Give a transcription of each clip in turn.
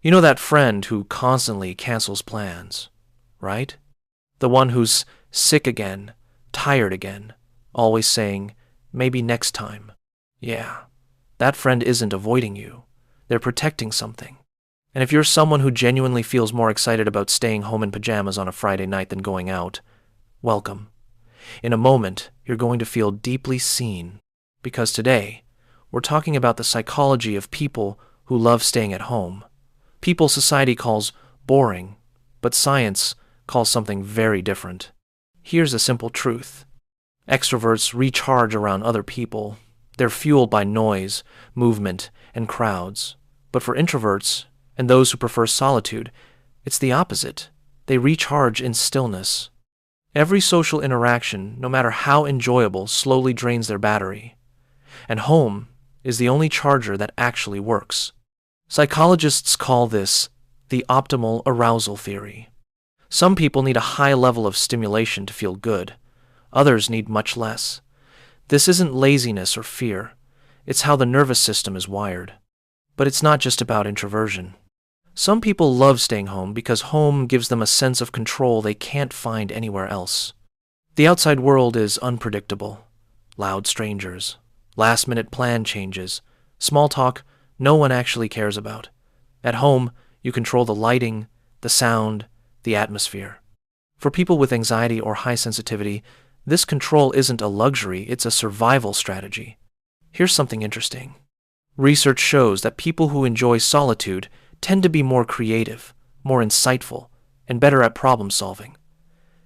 You know that friend who constantly cancels plans, right? The one who's sick again, tired again, always saying, maybe next time. Yeah, that friend isn't avoiding you. They're protecting something. And if you're someone who genuinely feels more excited about staying home in pajamas on a Friday night than going out, welcome. In a moment, you're going to feel deeply seen, because today, we're talking about the psychology of people who love staying at home. People society calls boring, but science calls something very different. Here's a simple truth. Extroverts recharge around other people. They're fueled by noise, movement, and crowds. But for introverts, and those who prefer solitude, it's the opposite. They recharge in stillness. Every social interaction, no matter how enjoyable, slowly drains their battery. And home is the only charger that actually works. Psychologists call this the Optimal Arousal Theory. Some people need a high level of stimulation to feel good. Others need much less. This isn't laziness or fear. It's how the nervous system is wired. But it's not just about introversion. Some people love staying home because home gives them a sense of control they can't find anywhere else. The outside world is unpredictable. Loud strangers, last-minute plan changes, small talk no one actually cares about. At home, you control the lighting, the sound, the atmosphere. For people with anxiety or high sensitivity, this control isn't a luxury, it's a survival strategy. Here's something interesting. Research shows that people who enjoy solitude tend to be more creative, more insightful, and better at problem solving.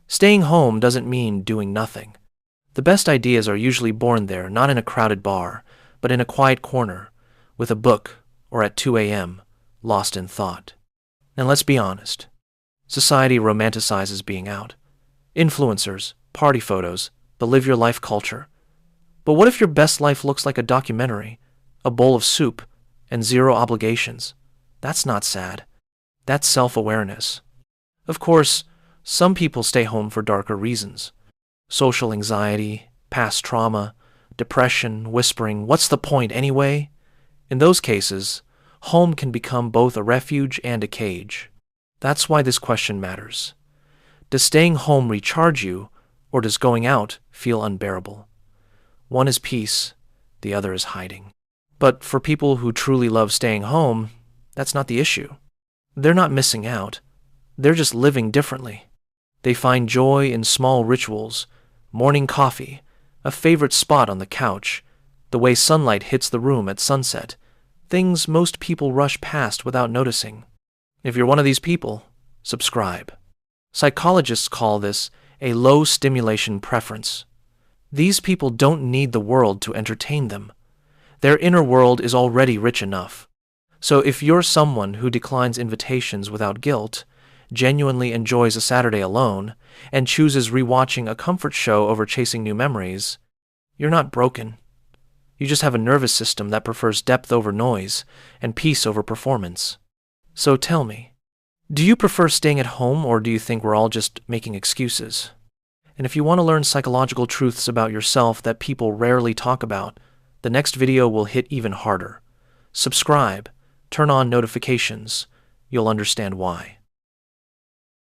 Staying home doesn't mean doing nothing. The best ideas are usually born there, not in a crowded bar, but in a quiet corner, with a book, or at 2 a.m., lost in thought. And let's be honest. Society romanticizes being out. Influencers, party photos, the live your life culture. But what if your best life looks like a documentary, a bowl of soup, and zero obligations? That's not sad. That's self-awareness. Of course, some people stay home for darker reasons. Social anxiety, past trauma, depression, whispering, what's the point anyway? In those cases, home can become both a refuge and a cage. That's why this question matters. Does staying home recharge you, or does going out feel unbearable? One is peace, the other is hiding. But for people who truly love staying home, that's not the issue. They're not missing out. They're just living differently. They find joy in small rituals, morning coffee, a favorite spot on the couch, the way sunlight hits the room at sunset, things most people rush past without noticing. If you're one of these people, subscribe. Psychologists call this a low stimulation preference. These people don't need the world to entertain them. Their inner world is already rich enough. So if you're someone who declines invitations without guilt, genuinely enjoys a Saturday alone, and chooses rewatching a comfort show over chasing new memories, you're not broken. You just have a nervous system that prefers depth over noise and peace over performance. So tell me, do you prefer staying at home, or do you think we're all just making excuses? And if you want to learn psychological truths about yourself that people rarely talk about, the next video will hit even harder. Subscribe, turn on notifications. You'll understand why.